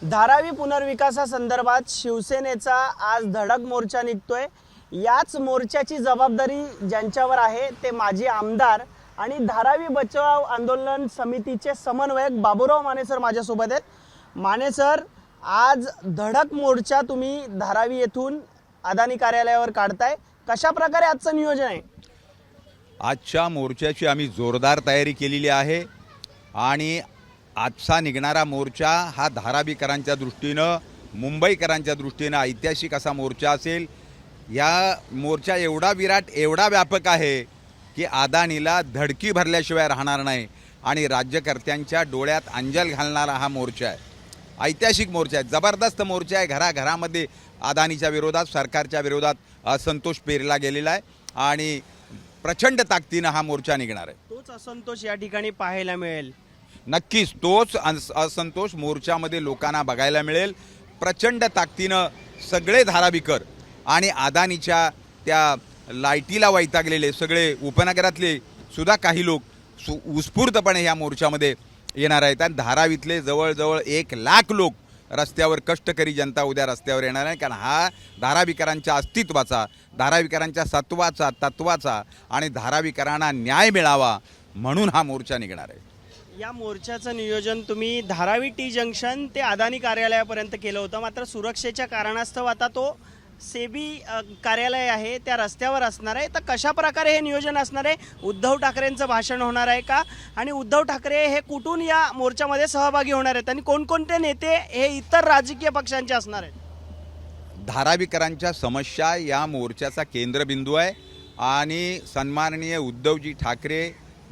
धारावी पुनर्विकासासंदर्भात शिवसेनेचा आज धडक मोर्चा निघतोय। याच मोर्चाची जबाबदारी ज्यांच्यावर आहे ते माजी आमदार आणि धारावी बचाव आंदोलन समितीचे समन्वयक बाबूराव माने सर माझ्यासोबत आहेत। माने सर, आज धडक मोर्चा तुम्ही धारावी येथून अदानी कार्यालयावर काढताय, कशा प्रकारे आजचं नियोजन आहे? आजच्या मोर्चाची आम्ही जोरदार तयारी केलेली आहे आणि आजचा निघणारा मोर्चा हा धारावीकरांच्या दृष्टीनं, मुंबईकरांच्या दृष्टीनं ऐतिहासिक असा मोर्चा असेल। या मोर्चा एवढा विराट, एवढा व्यापक आहे की अदानीला धडकी भरल्याशिवाय राहणार नाही आणि राज्यकर्त्यांच्या डोळ्यात अंजल घालणारा हा मोर्चा आहे। ऐतिहासिक मोर्चा आहे, जबरदस्त मोर्चा आहे। घराघरामध्ये अदानीच्या विरोधात, सरकारच्या विरोधात असंतोष पेरला गेलेला आहे आणि प्रचंड ताकदीनं हा मोर्चा निघणार आहे। तोच असंतोष या ठिकाणी पाहायला मिळेल। नक्कीच तोच असंतोष मोर्चामध्ये लोकांना बघायला मिळेल। प्रचंड ताकदीनं सगळे धारावीकर आणि अदानीच्या त्या लाईटीला वैतागलेले सगळे उपनगरातले सुद्धा काही लोक उत्स्फूर्तपणे या मोर्चामध्ये येणार आहेत आणि धारावीतले जवळजवळ 1 लाख लोक रस्त्यावर, कष्टकरी जनता उद्या रस्त्यावर येणार आहे। कारण हा धारावीकरांच्या अस्तित्वाचा, धारावीकरांच्या सत्वाचा, तत्वाचा आणि धारावीकरांना न्याय मिळावा म्हणून हा मोर्चा निघणार आहे। या मोर्चाचं नियोजन तुम्ही धारावी टी जंक्शन ते अदानी कार्यालयापर्यंत केलं होतं, मात्र सुरक्षेच्या कारणास्तव आता तो सेबी कार्यालय आहे त्या रस्त्यावर असणार आहे। तर कशा प्रकारे हे नियोजन असणार आहे? उद्धव ठाकरेंचं भाषण होणार आहे का? आणि उद्धव ठाकरे हे कुठून या मोर्चामध्ये सहभागी होणार आहेत आणि कोणकोणते नेते हे इतर राजकीय पक्षांचे असणार आहेत? धारावीकरांच्या समस्या या मोर्चाचा केंद्रबिंदू आहे आणि सन्माननीय उद्धवजी ठाकरे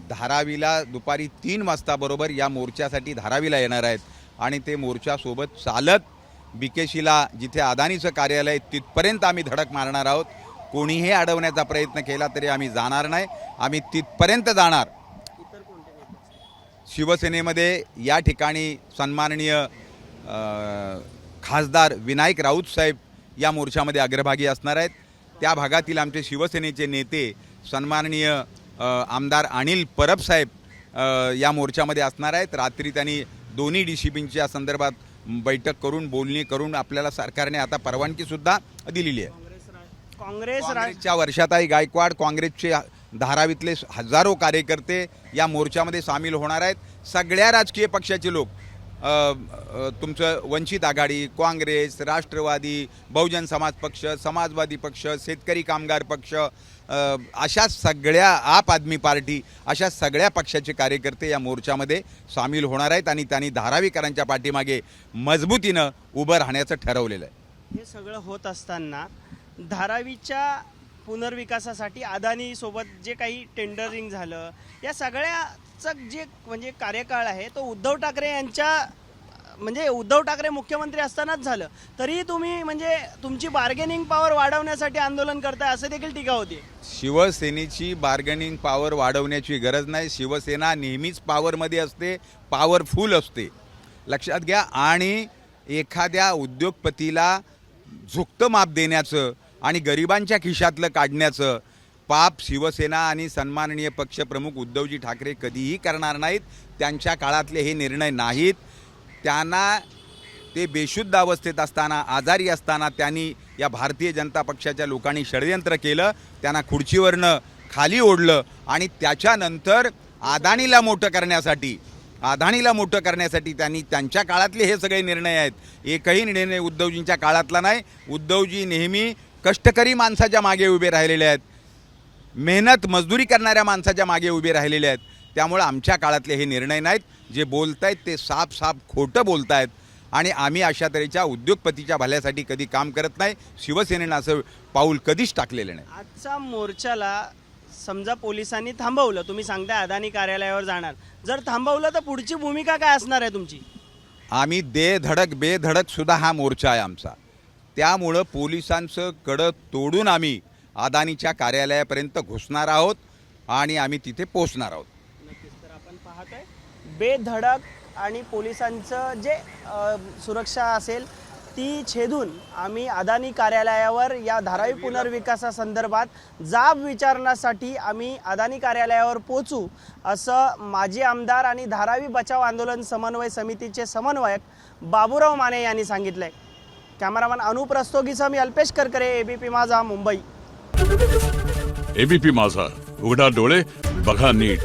धारावीला दुपारी 3 वाजता बरोबर या मोर्चासाठी धारावीला येणार आहेत आणि ते मोर्चासोबत चालत बीकेसीला, जिथे अदानीचं कार्यालय, तिथपर्यंत आम्ही धडक मारणार आहोत। कोणीही अडवण्याचा प्रयत्न केला तरी आम्ही जाणार नाही, आम्ही तिथपर्यंत जाणार। शिवसेनेमध्ये या ठिकाणी सन्माननीय खासदार विनायक राऊत साहेब या मोर्चामध्ये अग्रभागी असणार आहेत। त्या भागातील आमचे शिवसेनेचे नेते सन्माननीय आमदार अनिल परब साहेब या मोर्चामध्ये असणार आहेत। रात्री त्यांनी दोन्ही DCPच्या संदर्भात बैठक करून, बोलणी करून आपल्याला सरकारने आता परवानगी सुद्धा दिलेली आहे। काँग्रेसच्या वर्षाताई गायकवाड, काँग्रेसचे धारावीतले हजारो कार्यकर्ते या मोर्चामध्ये सामील होणार आहेत। सगळ्या राजकीय पक्षाचे लोक, तुमचं वंचित आघाडी, काँग्रेस, राष्ट्रवादी, बहुजन समाज पक्ष, समाजवादी पक्ष, शेतकरी कामगार पक्ष, अशा सगळ्या, आप आदमी पार्टी, अशा सगळ्या पक्षाचे कार्यकर्ते या मोर्चामध्ये सामील होणार आहेत आणि त्यांनी धारावीकरांच्या पाठीमागे मजबूतीनं उभं राहण्याचं ठरवलेलं आहे। हे सगळं होत असताना धारावीच्या पुनर्विकासासाठी अदानी सोबत जे काही टेंडरिंग झालं, या सगळ्याचं जे म्हणजे कार्यकाळ आहे तो उद्धव ठाकरे यांच्या, म्हणजे उद्धव ठाकरे मुख्यमंत्री असतानाच झालं, तरी तुम्ही म्हणजे तुमची बार्गेनिंग पॉवर वाढवण्यासाठी आंदोलन करताय असं देखील टीका होती। शिवसेनेची बार्गेनिंग पॉवर वाढवण्याची गरज नाही। शिवसेना नेहमीच पॉवरमध्ये असते, पॉवरफुल असते, लक्षात घ्या। आणि एखाद्या उद्योगपतीला झुकतं माप देण्याचं आणि गरिबांच्या खिशातलं काढण्याचं पाप शिवसेना आणि सन्माननीय पक्षप्रमुख उद्धवजी ठाकरे कधीही करणार नाहीत। त्यांच्या काळातले हे निर्णय नाहीत। त्यांना ते बेशुद्ध अवस्थेत असताना, आजारी असताना त्यांनी या भारतीय जनता पक्षाच्या लोकांनी षडयंत्र केलं, त्यांना खुर्चीवरनं खाली ओढलं आणि त्याच्यानंतर अदानीला मोठं करण्यासाठी त्यांनी, त्यांच्या काळातले हे सगळे निर्णय आहेत। एकही निर्णय उद्धवजींच्या काळातला नाही। उद्धवजी नेहमी कष्टकरी माणसाच्या मागे उभे राहिलेले आहेत, मेहनत मजदुरी करणाऱ्या माणसाच्या मागे उभे राहिलेले आहेत। त्यामुळे आमच्या काळातले हे निर्णय नाहीत। जे बोलतायत ते साफ खोटं बोलतायत आणि आम्ही अशा तऱ्हेच्या उद्योगपतीच्या भल्यासाठी कधी काम करत नाही। शिवसेनेनं असं पाऊल कधीच टाकलेलं नाही। आजच्या मोर्चाला समजा पोलिसांनी थांबवलं, तुम्ही सांगताय अदानी कार्यालयावर जाणार, जर थांबवलं तर पुढची भूमिका काय असणार आहे तुमची? आम्ही बेधडक सुद्धा हा मोर्चा आहे आमचा। त्यामुळं पोलिसांचं कडं तोडून आम्ही अदानीच्या कार्यालयापर्यंत घुसणार आहोत आणि आम्ही तिथे पोहोचणार आहोत। नक्कीच। तर आपण पाहतोय बेधडक आणि पोलिसांचं जे सुरक्षा असेल ती छेदून आम्ही अदानी कार्यालयावर या धारावी पुनर्विकासासंदर्भात जाब विचारण्यासाठी आम्ही अदानी कार्यालयावर पोहोचू असं माजी आमदार आणि धारावी बचाव आंदोलन समन्वय समितीचे समन्वयक बाबूराव माने यांनी सांगितलंय. कॅमेरामॅन अनुप रस्तोगीसह मी अल्पेश करकरे, एबीपी माझा, मुंबई. एबीपी माझा, उघडा डोळे बघा नीट.